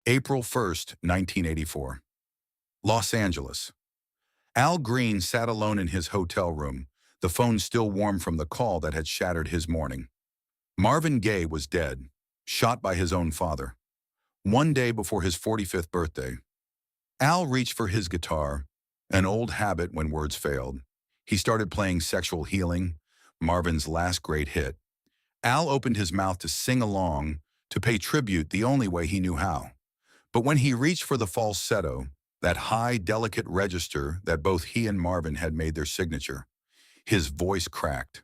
April 1st, 1984. Los Angeles. Al Green sat alone in his hotel room, the phone still warm from the call that had shattered his morning. Marvin Gaye was dead, shot by his own father, one day before his 45th birthday. Al reached for his guitar, an old habit when words failed. He started playing Sexual Healing, Marvin's last great hit. Al opened his mouth to sing along, to pay tribute the only way he knew how. But when he reached for the falsetto, that high, delicate register that both he and Marvin had made their signature, his voice cracked.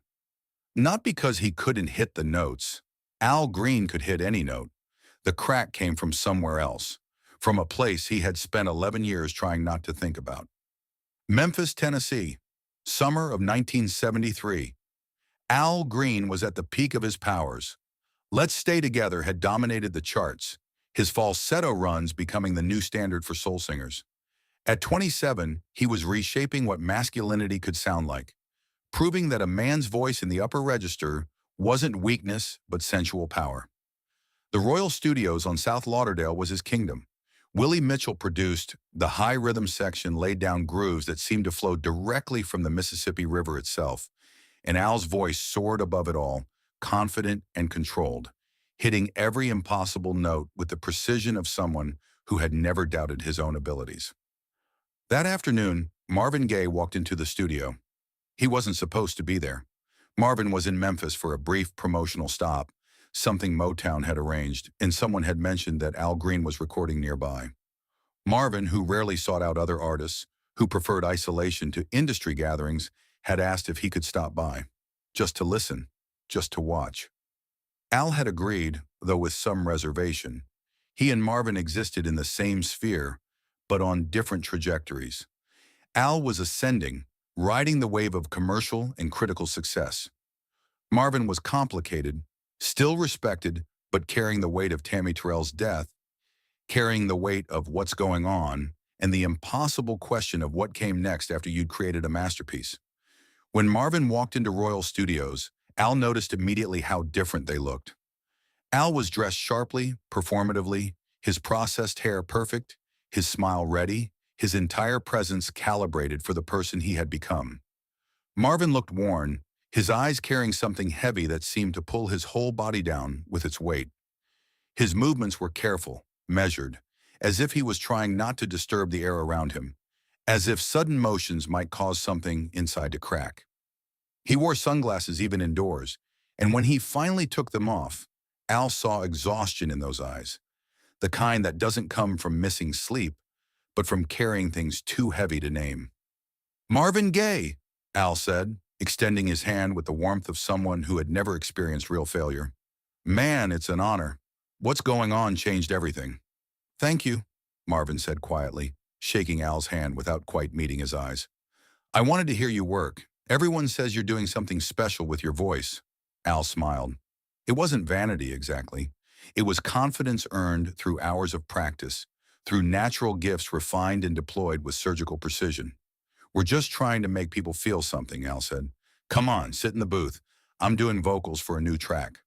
Not because he couldn't hit the notes. Al Green could hit any note. The crack came from somewhere else, from a place he had spent 11 years trying not to think about. Memphis, Tennessee, summer of 1973. Al Green was at the peak of his powers. Let's Stay Together had dominated the charts, his falsetto runs becoming the new standard for soul singers. At 27, he was reshaping what masculinity could sound like, proving that a man's voice in the upper register wasn't weakness but sensual power. The Royal Studios on South Lauderdale was his kingdom. Willie Mitchell produced. The high rhythm section laid down grooves that seemed to flow directly from the Mississippi River itself, and Al's voice soared above it all, confident and controlled, hitting every impossible note with the precision of someone who had never doubted his own abilities. That afternoon, Marvin Gaye walked into the studio. He wasn't supposed to be there. Marvin was in Memphis for a brief promotional stop, something Motown had arranged, and someone had mentioned that Al Green was recording nearby. Marvin, who rarely sought out other artists, who preferred isolation to industry gatherings, had asked if he could stop by, just to listen, just to watch. Al had agreed, though with some reservation. He and Marvin existed in the same sphere, but on different trajectories. Al was ascending, riding the wave of commercial and critical success. Marvin was complicated, still respected, but carrying the weight of Tammy Terrell's death, carrying the weight of what's going on, and the impossible question of what came next after you'd created a masterpiece. When Marvin walked into Royal Studios, Al noticed immediately how different they looked. Al was dressed sharply, performatively, his processed hair perfect, his smile ready, his entire presence calibrated for the person he had become. Marvin looked worn, his eyes carrying something heavy that seemed to pull his whole body down with its weight. His movements were careful, measured, as if he was trying not to disturb the air around him, as if sudden motions might cause something inside to crack. He wore sunglasses even indoors, and when he finally took them off, Al saw exhaustion in those eyes, the kind that doesn't come from missing sleep, but from carrying things too heavy to name. "Marvin Gaye," Al said, extending his hand with the warmth of someone who had never experienced real failure. "Man, it's an honor. What's going on changed everything." "Thank you," Marvin said quietly, shaking Al's hand without quite meeting his eyes. "I wanted to hear you work. Everyone says you're doing something special with your voice." Al smiled. It wasn't vanity exactly. It was confidence earned through hours of practice, through natural gifts refined and deployed with surgical precision. "We're just trying to make people feel something," Al said. "Come on, sit in the booth. I'm doing vocals for a new track."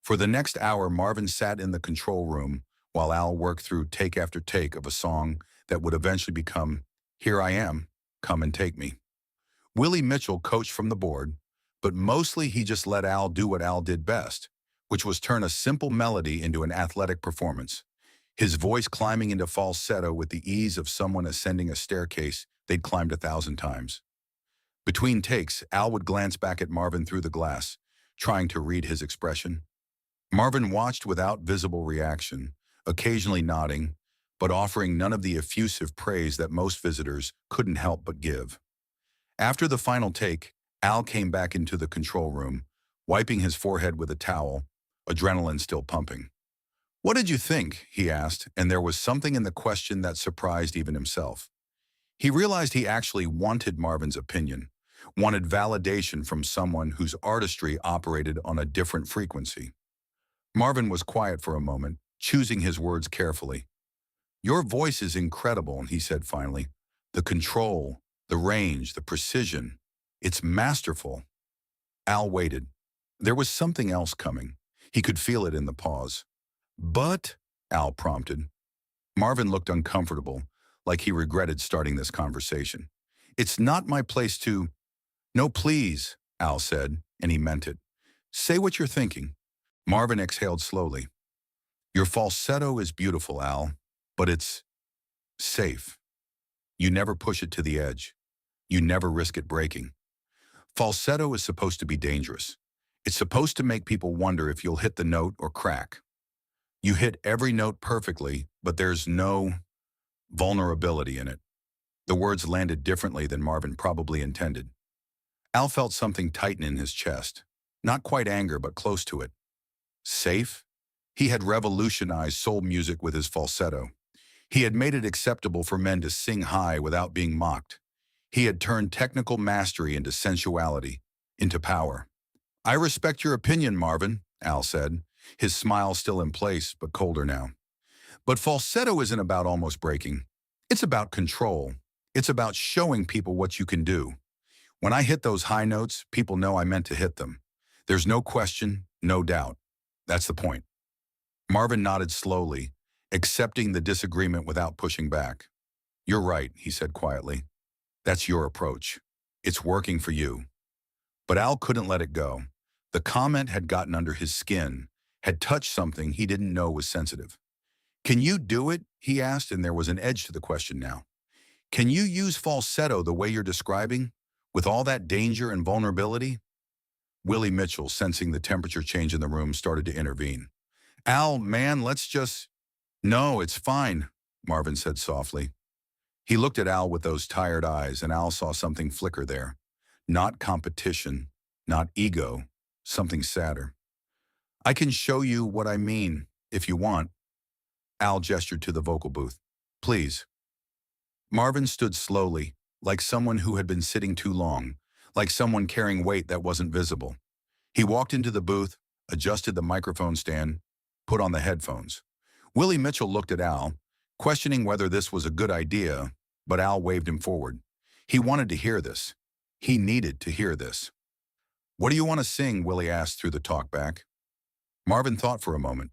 For the next hour, Marvin sat in the control room while Al worked through take after take of a song that would eventually become "Here I Am, Come and Take Me." Willie Mitchell coached from the board, but mostly he just let Al do what Al did best, which was turn a simple melody into an athletic performance, his voice climbing into falsetto with the ease of someone ascending a staircase they'd climbed 1,000 times. Between takes, Al would glance back at Marvin through the glass, trying to read his expression. Marvin watched without visible reaction, occasionally nodding, but offering none of the effusive praise that most visitors couldn't help but give. After the final take, Al came back into the control room, wiping his forehead with a towel, adrenaline still pumping. "What did you think?" he asked, and there was something in the question that surprised even himself. He realized he actually wanted Marvin's opinion, wanted validation from someone whose artistry operated on a different frequency. Marvin was quiet for a moment, choosing his words carefully. "Your voice is incredible," he said finally. "The control, the range, the precision. It's masterful." Al waited. There was something else coming. He could feel it in the pause. "But," Al prompted, Marvin looked uncomfortable, like he regretted starting this conversation. It's not my place to... No, please, Al said, and he meant it. Say what you're thinking. Marvin exhaled slowly. Your falsetto is beautiful, Al, but it's safe. You never push it to the edge. You never risk it breaking. Falsetto is supposed to be dangerous. It's supposed to make people wonder if you'll hit the note or crack. You hit every note perfectly, but there's no vulnerability in it. The words landed differently than Marvin probably intended. Al felt something tighten in his chest. Not quite anger, but close to it. Safe? He had revolutionized soul music with his falsetto. He had made it acceptable for men to sing high without being mocked. He had turned technical mastery into sensuality, into power. I respect your opinion, Marvin, Al said, his smile still in place, but colder now. But falsetto isn't about almost breaking. It's about control. It's about showing people what you can do. When I hit those high notes, people know I meant to hit them. There's no question, no doubt. That's the point. Marvin nodded slowly, accepting the disagreement without pushing back. You're right, he said quietly. That's your approach. It's working for you. But Al couldn't let it go. The comment had gotten under his skin, had touched something he didn't know was sensitive. Can you do it? He asked, and there was an edge to the question now. Can you use falsetto the way you're describing, with all that danger and vulnerability? Willie Mitchell, sensing the temperature change in the room, started to intervene. Al, man, let's just... No, it's fine, Marvin said softly. He looked at Al with those tired eyes, and Al saw something flicker there. Not competition, not ego, something sadder. I can show you what I mean, if you want. Al gestured to the vocal booth. Please. Marvin stood slowly, like someone who had been sitting too long, like someone carrying weight that wasn't visible. He walked into the booth, adjusted the microphone stand, put on the headphones. Willie Mitchell looked at Al, questioning whether this was a good idea, but Al waved him forward. He wanted to hear this. He needed to hear this. What do you want to sing? Willie asked through the talkback. Marvin thought for a moment.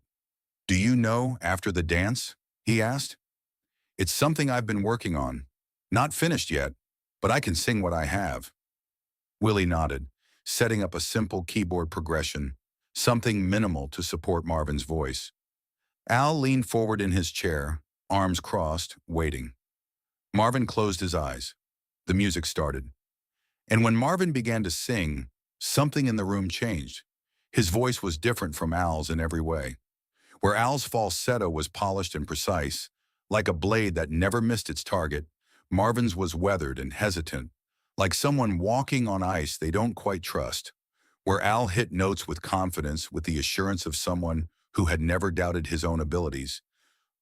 Do you know After the Dance? He asked. It's something I've been working on. Not finished yet, but I can sing what I have. Willie nodded, setting up a simple keyboard progression, something minimal to support Marvin's voice. Al leaned forward in his chair, arms crossed, waiting. Marvin closed his eyes. The music started. And when Marvin began to sing, something in the room changed. His voice was different from Al's in every way. Where Al's falsetto was polished and precise, like a blade that never missed its target, Marvin's was weathered and hesitant, like someone walking on ice they don't quite trust. Where Al hit notes with confidence, with the assurance of someone who had never doubted his own abilities,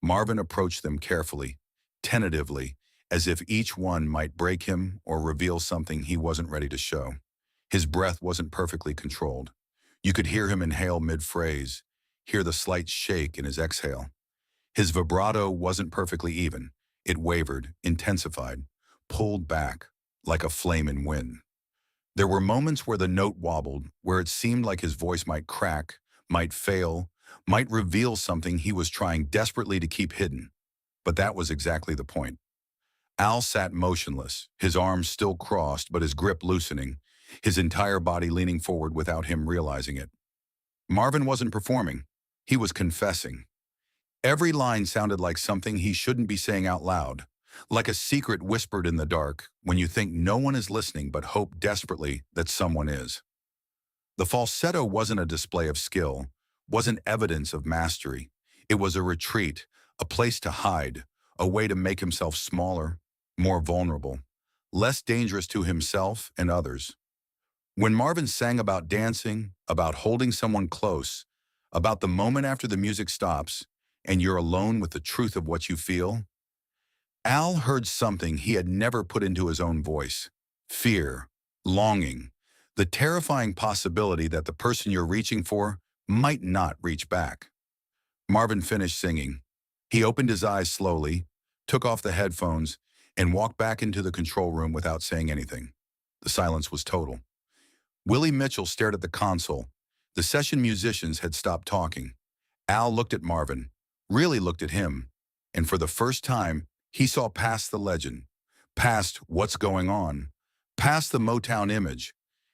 Marvin approached them carefully, tentatively, as if each one might break him or reveal something he wasn't ready to show. His breath wasn't perfectly controlled. You could hear him inhale mid-phrase, hear the slight shake in his exhale. His vibrato wasn't perfectly even. It wavered, intensified, pulled back, like a flame in wind. There were moments where the note wobbled, where it seemed like his voice might crack, might fail, might reveal something he was trying desperately to keep hidden. But that was exactly the point. Al sat motionless, his arms still crossed but his grip loosening, his entire body leaning forward without him realizing it. Marvin wasn't performing. He was confessing. Every line sounded like something he shouldn't be saying out loud, like a secret whispered in the dark when you think no one is listening but hope desperately that someone is. The falsetto wasn't a display of skill, wasn't evidence of mastery. It was a retreat, a place to hide, a way to make himself smaller, more vulnerable, less dangerous to himself and others. When Marvin sang about dancing, about holding someone close, about the moment after the music stops and you're alone with the truth of what you feel, Al heard something he had never put into his own voice. Fear, longing, the terrifying possibility that the person you're reaching for might not reach back. Marvin finished singing. He opened his eyes slowly, took off the headphones, and walked back into the control room without saying anything. The silence was total. Willie Mitchell stared at the console. The session musicians had stopped talking. Al looked at Marvin, really looked at him, And for the first time, he saw past the legend, past what's going on, past the Motown image,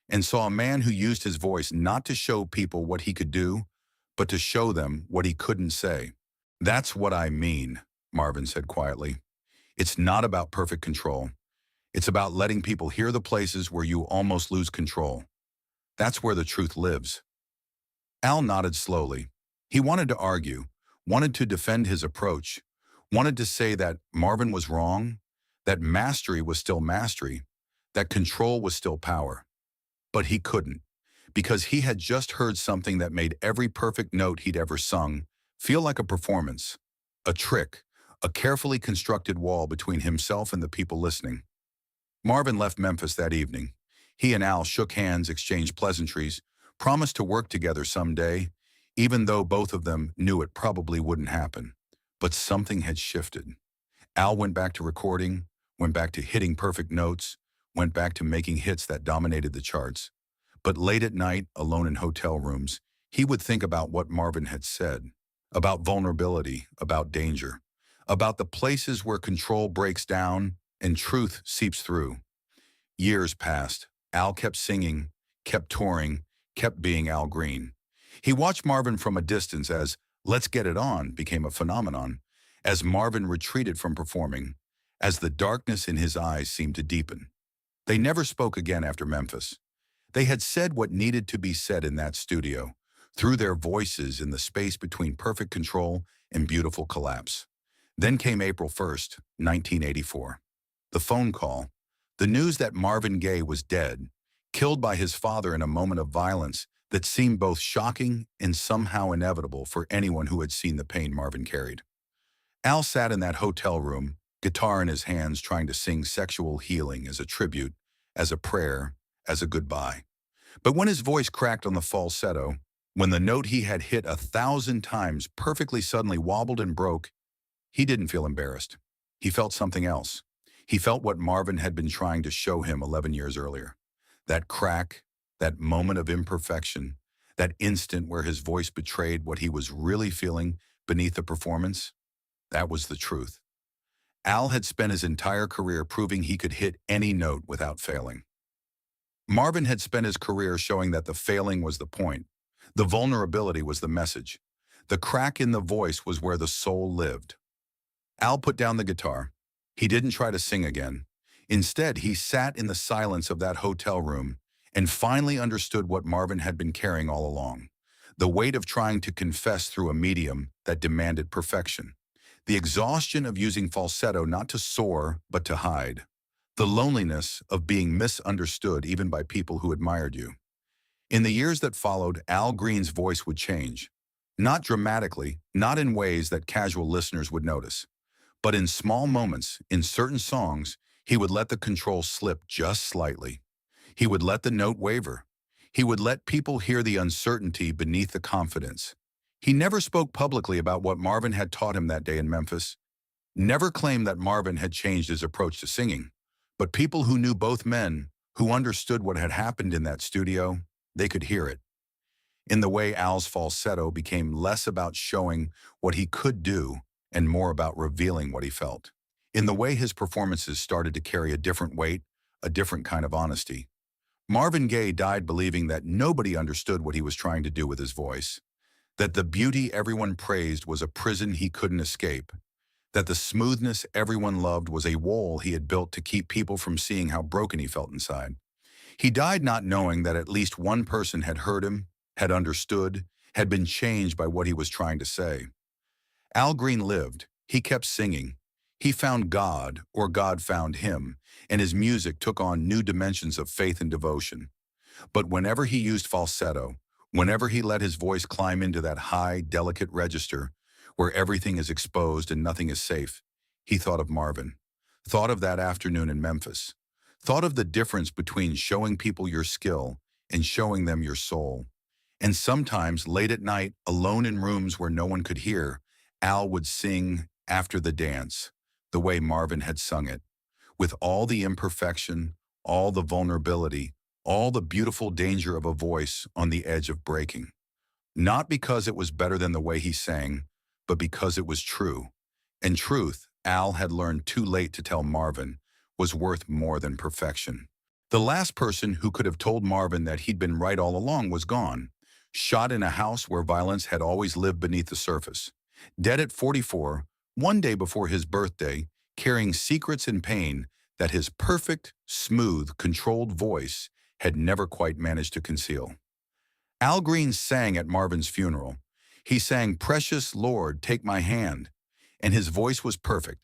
and saw a man who used his voice not to show people what he could do, but to show them what he couldn't say. "That's what I mean," Marvin said quietly. "It's not about perfect control. It's about letting people hear the places where you almost lose control. That's where the truth lives." Al nodded slowly. He wanted to argue, wanted to defend his approach, wanted to say that Marvin was wrong, that mastery was still mastery, that control was still power. But he couldn't, because he had just heard something that made every perfect note he'd ever sung feel like a performance, a trick, a carefully constructed wall between himself and the people listening. Marvin left Memphis that evening. He and Al shook hands, exchanged pleasantries, promised to work together someday, even though both of them knew it probably wouldn't happen. But something had shifted. Al went back to recording, went back to hitting perfect notes, went back to making hits that dominated the charts. But late at night, alone in hotel rooms, he would think about what Marvin had said, about vulnerability, about danger, about the places where control breaks down and truth seeps through. Years passed. Al kept singing, kept touring, kept being Al Green. He watched Marvin from a distance as "Let's Get It On" became a phenomenon, as Marvin retreated from performing, as the darkness in his eyes seemed to deepen. They never spoke again after Memphis. They had said what needed to be said in that studio, through their voices in the space between perfect control and beautiful collapse. Then came April 1st, 1984. The phone call, the news that Marvin Gaye was dead, killed by his father in a moment of violence that seemed both shocking and somehow inevitable for anyone who had seen the pain Marvin carried. Al sat in that hotel room, guitar in his hands, trying to sing Sexual Healing as a tribute, as a prayer, as a goodbye. But when his voice cracked on the falsetto, when the note he had hit 1,000 times perfectly suddenly wobbled and broke, he didn't feel embarrassed. He felt something else. He felt what Marvin had been trying to show him 11 years earlier. That crack, that moment of imperfection, that instant where his voice betrayed what he was really feeling beneath the performance, that was the truth. Al had spent his entire career proving he could hit any note without failing. Marvin had spent his career showing that the failing was the point. The vulnerability was the message. The crack in the voice was where the soul lived. Al put down the guitar. He didn't try to sing again. Instead, he sat in the silence of that hotel room and finally understood what Marvin had been carrying all along. The weight of trying to confess through a medium that demanded perfection. The exhaustion of using falsetto not to soar, but to hide. The loneliness of being misunderstood even by people who admired you. In the years that followed, Al Green's voice would change. Not dramatically, not in ways that casual listeners would notice. But in small moments, in certain songs, he would let the control slip just slightly. He would let the note waver. He would let people hear the uncertainty beneath the confidence. He never spoke publicly about what Marvin had taught him that day in Memphis. Never claimed that Marvin had changed his approach to singing. But people who knew both men, who understood what had happened in that studio, they could hear it. In the way Al's falsetto became less about showing what he could do and more about revealing what he felt. In the way his performances started to carry a different weight, a different kind of honesty. Marvin Gaye died believing that nobody understood what he was trying to do with his voice, that the beauty everyone praised was a prison he couldn't escape, that the smoothness everyone loved was a wall he had built to keep people from seeing how broken he felt inside. He died not knowing that at least one person had heard him, had understood, had been changed by what he was trying to say. Al Green lived. He kept singing. He found God, or God found him, and his music took on new dimensions of faith and devotion. But whenever he used falsetto, whenever he let his voice climb into that high, delicate register where everything is exposed and nothing is safe, he thought of Marvin, thought of that afternoon in Memphis, thought of the difference between showing people your skill and showing them your soul. And sometimes, late at night, alone in rooms where no one could hear, Al would sing After the Dance, the way Marvin had sung it, with all the imperfection, all the vulnerability, all the beautiful danger of a voice on the edge of breaking. Not because it was better than the way he sang, but because it was true. In truth, Al had learned too late to tell Marvin was worth more than perfection. The last person who could have told Marvin that he'd been right all along was gone, shot in a house where violence had always lived beneath the surface. Dead at 44, one day before his birthday, carrying secrets and pain that his perfect, smooth, controlled voice had never quite managed to conceal. Al Green sang at Marvin's funeral. He sang, "Precious Lord, take my hand," and his voice was perfect,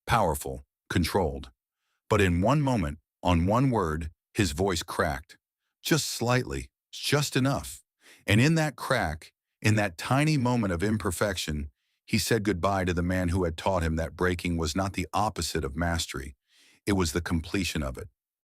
powerful, controlled. But in one moment, on one word, his voice cracked. Just slightly, just enough. And in that crack, in that tiny moment of imperfection, he said goodbye to the man who had taught him that breaking was not the opposite of mastery. It was the completion of it.